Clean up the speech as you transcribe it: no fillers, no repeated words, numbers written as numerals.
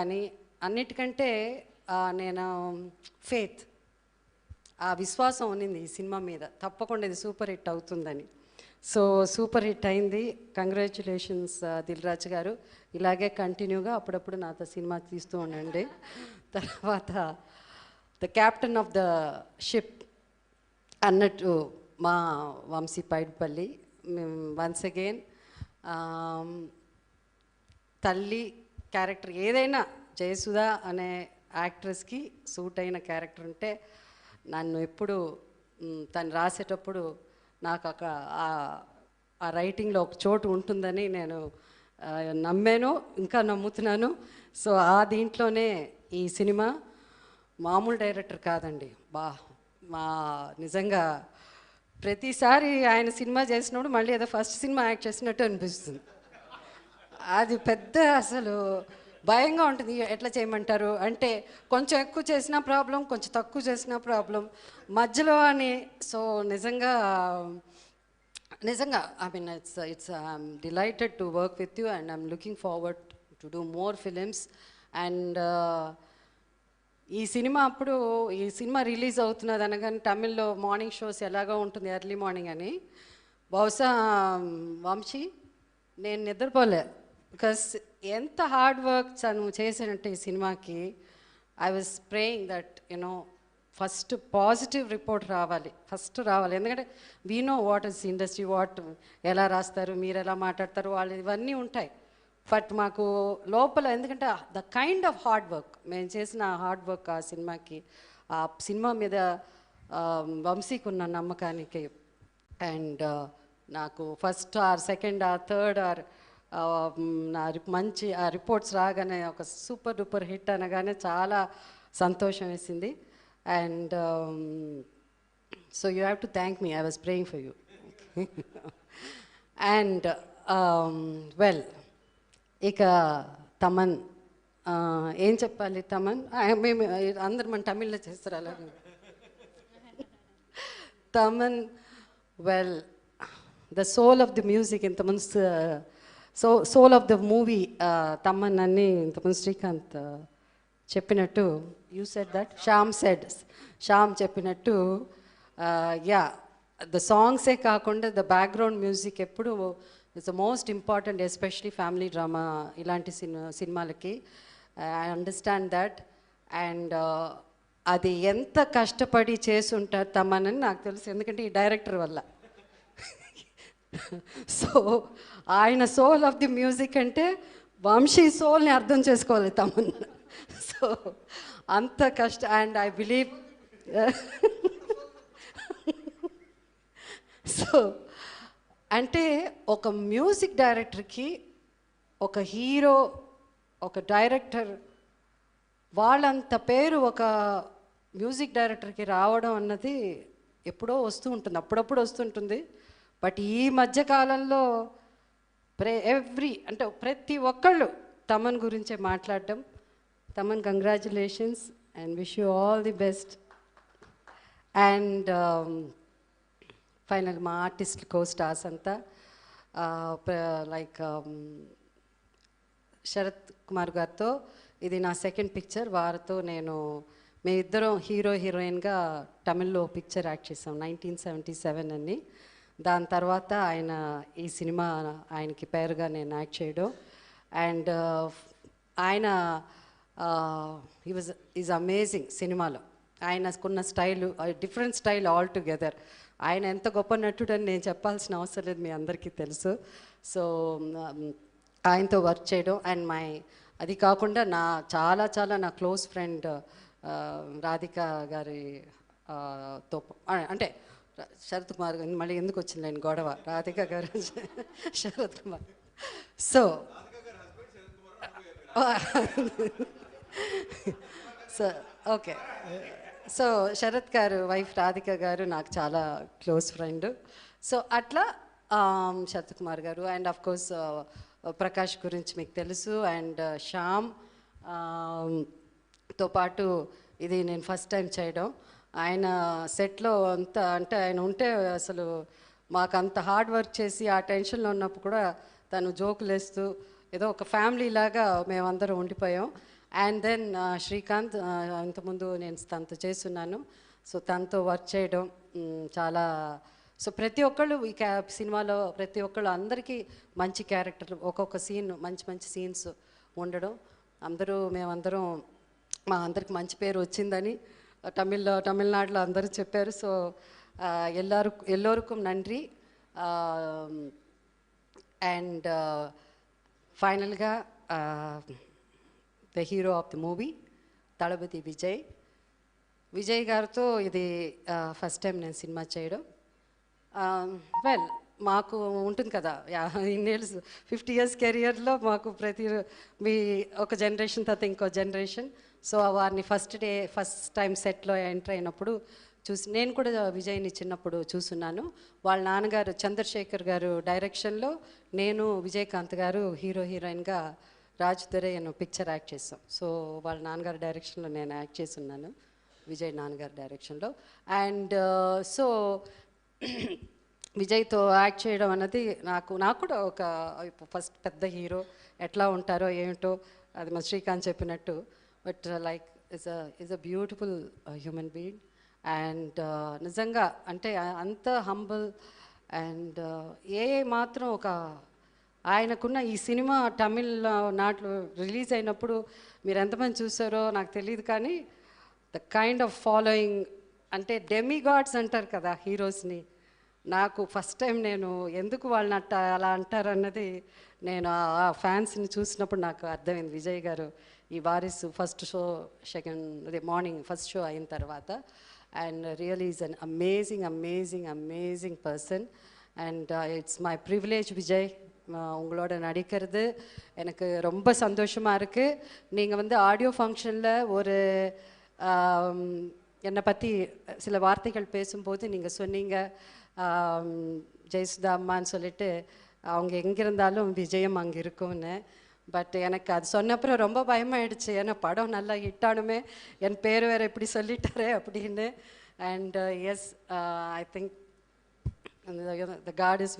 కానీ అన్నిటికంటే నేను ఫేత్, ఆ విశ్వాసం ఉన్నింది ఈ సినిమా మీద, తప్పకుండా ఇది సూపర్ హిట్ అవుతుందని. సో సూపర్ హిట్ అయింది. కంగ్రాచ్యులేషన్స్ దిల్ రాజు గారు. ఇలాగే కంటిన్యూగా అప్పుడప్పుడు నాతో సినిమా తీస్తూ ఉండండి. తర్వాత the captain of the ship అన్నట్టు మా వంశీ పైడిపల్లి. మేము వన్స్ అగైన్ తల్లి క్యారెక్టర్ ఏదైనా జయసుధ అనే యాక్ట్రెస్కి సూట్ అయిన క్యారెక్టర్ ఉంటే నన్ను ఎప్పుడు తను రాసేటప్పుడు నాకు ఆ రైటింగ్లో ఒక చోటు ఉంటుందని నేను నమ్మాను, ఇంకా నమ్ముతున్నాను. సో ఆ దీంట్లోనే ఈ సినిమా మామూలు డైరెక్టర్ కాదండి. మా నిజంగా ప్రతిసారి ఆయన సినిమా చేసినప్పుడు మళ్ళీ ఏదో ఫస్ట్ సినిమా యాక్ట్ చేసినట్టు అనిపిస్తుంది. అది పెద్ద అసలు భయంగా ఉంటుంది. ఎట్లా చేయమంటారు అంటే కొంచెం ఎక్కువ చేసినా ప్రాబ్లం, కొంచెం తక్కువ చేసినా ప్రాబ్లం, మధ్యలో అని. సో నిజంగా I mean it's I'm delighted to work with you and I'm looking forward to do more films. And ఈ సినిమా రిలీజ్ అవుతున్నది అనగానే తమిళ్లో మార్నింగ్ షోస్ ఎలాగో ఉంటుంది, ఎర్లీ మార్నింగ్ అని. బహుశా వంశీ నేను నిద్రపోలే, బికాస్ ఎంత హార్డ్ వర్క్ నువ్వు చేసానంటే ఈ సినిమాకి. I was praying that first positive report రావాలి, ఎందుకంటే we know what is industry, ఎలా రాస్తారు, మీరు ఎలా మాట్లాడతారు, వాళ్ళు ఇవన్నీ ఉంటాయి. బట్ మాకు లోపల ఎందుకంటే the kind of hard work మేము చేసిన హార్డ్ వర్క్ ఆ సినిమా మీద వంశీకి ఉన్న నమ్మకానికి. అండ్ నాకు first or second or third or మంచి ఆ రిపోర్ట్స్ రాగానే ఒక సూపర్ డూపర్ హిట్ అనగానే చాలా సంతోషం వేసింది. And so you have to thank me, I was praying for you. And well, ఇక తమన్ ఏం చెప్పాలి. తమన్ మేము అందరు మన తమిళ్లో చేస్తారు అలాగే. Thaman well, the soul of the music ఇంతకుముందు soul of the movie Thaman అని ఇంతకుముందు శ్రీకాంత్ చెప్పినట్టు, యూ సెడ్ దట్, శ్యామ్ చెప్పినట్టు, యా ద సాంగ్సే కాకుండా ద బ్యాక్గ్రౌండ్ మ్యూజిక్ ఎప్పుడు it's the most important, especially family drama ఇలాంటి సినిమాలకి. I understand that. అండ్ అది ఎంత కష్టపడి చేసుంటారు తమనని నాకు తెలుసు, ఎందుకంటే ఈ డైరెక్టర్ వల్ల. సో ఆయన సోల్ ఆఫ్ ది మ్యూజిక్ అంటే వంశీ సోల్ని అర్థం చేసుకోవాలి తమన్. సో అంత అండ్ ఐ బిలీవ్. సో అంటే ఒక మ్యూజిక్ డైరెక్టర్కి, ఒక హీరో, ఒక డైరెక్టర్, వాళ్ళంత పేరు ఒక మ్యూజిక్ డైరెక్టర్కి రావడం అన్నది ఎప్పుడో అప్పుడప్పుడు వస్తుంటుంది. బట్ ఈ మధ్యకాలంలో అంటే ప్రతి ఒక్కళ్ళు తమన్ గురించే మాట్లాడడం. Thaman, congratulations and wish you all the best. And final మా ఆర్టిస్ట్ కో-స్టార్స్ అంతా లైక్ శరత్ కుమార్ గారితో ఇది నా సెకండ్ పిక్చర్. వారితో మేమిద్దరం హీరో హీరోయిన్గా తమిళ్లో పిక్చర్ యాక్ట్ చేసాం 1977 అని. దాని తర్వాత ఈ సినిమా ఆయనకి పేరుగా నేను యాక్ట్ చేయడం. అండ్ ఆయన ఈజ్ అమేజింగ్ సినిమాలో. ఆయనకున్న style different style all together. ఆయన ఎంత గొప్ప నటుడు అని నేను చెప్పాల్సిన అవసరం లేదు, మీ అందరికీ తెలుసు. సో ఆయనతో వర్క్ చేయడం అండ్ అది కాకుండా చాలా నా క్లోజ్ ఫ్రెండ్ రాధిక గారి అంటే శరత్ కుమార్ గారు, మళ్ళీ ఎందుకు వచ్చింది నేను గొడవ, Radhika garu Sarath Kumar. So okay. So Sarath garu wife Radhika గారు నాకు చాలా క్లోజ్ ఫ్రెండ్. సో అట్లా శరత్ కుమార్ గారు అండ్ ఆఫ్ కోర్స్ ప్రకాష్ గురించి మీకు తెలుసు. అండ్ శ్యామ్తో పాటు ఇది నేను ఫస్ట్ టైం చేయడం. ఆయన సెట్లో అంటే ఆయన ఉంటే అసలు మాకు అంత హార్డ్ వర్క్ చేసి ఆ టెన్షన్లో ఉన్నప్పుడు కూడా తను జోకులు వేస్తూ ఏదో ఒక ఫ్యామిలీ లాగా మేమందరం ఉండిపోయాం. అండ్ దెన్ శ్రీకాంత్, ఇంతకుముందు నేను తనతో చేస్తున్నాను. సో తనతో వర్క్ చేయడం చాలా, సో ప్రతి ఒక్కళ్ళు ఈ సినిమాలో ప్రతి ఒక్కళ్ళు అందరికీ మంచి క్యారెక్టర్, ఒక్కొక్క సీన్ మంచి మంచి సీన్స్ ఉండడం, మేమందరం మా అందరికి మంచి పేరు వచ్చిందని తమిళనాడులో అందరూ చెప్పారు. సో ఎల్లోరుக்கும் నండ్రి. అండ్ ఫైనల్గా the hero of the movie Thalapathy Vijay గారితో ఇది ఫస్ట్ టైం నేను సినిమా చేయడం. వెల్, మాకు ఉంటుంది కదా ఇన్నేళ్ళస్ 50 years కెరియర్లో మాకు మీ ఒక జనరేషన్ తర్వాత ఇంకో జనరేషన్. సో వారిని ఫస్ట్ టైం సెట్లో ఎంటర్ అయినప్పుడు నేను కూడా విజయ్ని చిన్నప్పుడు చూస్తున్నాను. వాళ్ళ నాన్నగారు చంద్రశేఖర్ గారు డైరెక్షన్లో నేను విజయకాంత్ గారు హీరోయిన్గా రాజుదొరై అనే పిక్చర్ యాక్ట్ చేస్తాం. సో వాళ్ళ నాన్నగారి డైరెక్షన్లో నేను యాక్ట్ చేస్తున్నాను, విజయ్ నాన్నగారి డైరెక్షన్లో. అండ్ సో విజయ్తో యాక్ట్ చేయడం అన్నది నాకు కూడా ఒక ఫస్ట్ పెద్ద హీరో ఎట్లా ఉంటారో ఏమిటో అది మా శ్రీకాంత్ చెప్పినట్టు. But like is a beautiful human being. And నిజంగా అంటే అంత హంబుల్. అండ్ మాత్రం ఒక ఆయనకున్న ఈ సినిమా తమిళనాడులో రిలీజ్ అయినప్పుడు మీరు ఎంతమంది చూసారో నాకు తెలియదు, కానీ ద కైండ్ ఆఫ్ ఫాలోయింగ్, అంటే డెమిగాడ్స్ అంటారు కదా హీరోస్ని. నాకు ఫస్ట్ టైం నేను ఎందుకు వాళ్ళని అలా అంటారన్నది నేను ఆ ఫ్యాన్స్ని చూసినప్పుడు నాకు అర్థమైంది. విజయ్ గారు ఈ Varisu first show morning first show అయిన తర్వాత, and really is an amazing person. And it's my privilege Vijay, உங்களோட நடிக்கிறது எனக்கு ரொம்ப சந்தோஷமாக இருக்குது. நீங்கள் ஆடியோ ஃபங்க்ஷனில் ஒரு என்னை பற்றி சில வார்த்தைகள் பேசும்போது நீங்கள் சொன்னீங்க ஜெயசுதா அம்மான்னு சொல்லிட்டு, அவங்க எங்கே இருந்தாலும் விஜயம் அங்கே இருக்கும்னு. பட் எனக்கு அது சொன்னப்புறம் ரொம்ப பயமாயிடுச்சு, ஏன்னா படம் நல்லா ஹிட்டானுமே, என் பேர் வேறு எப்படி சொல்லிட்டாரே அப்படின்னு. And yes, I think the God is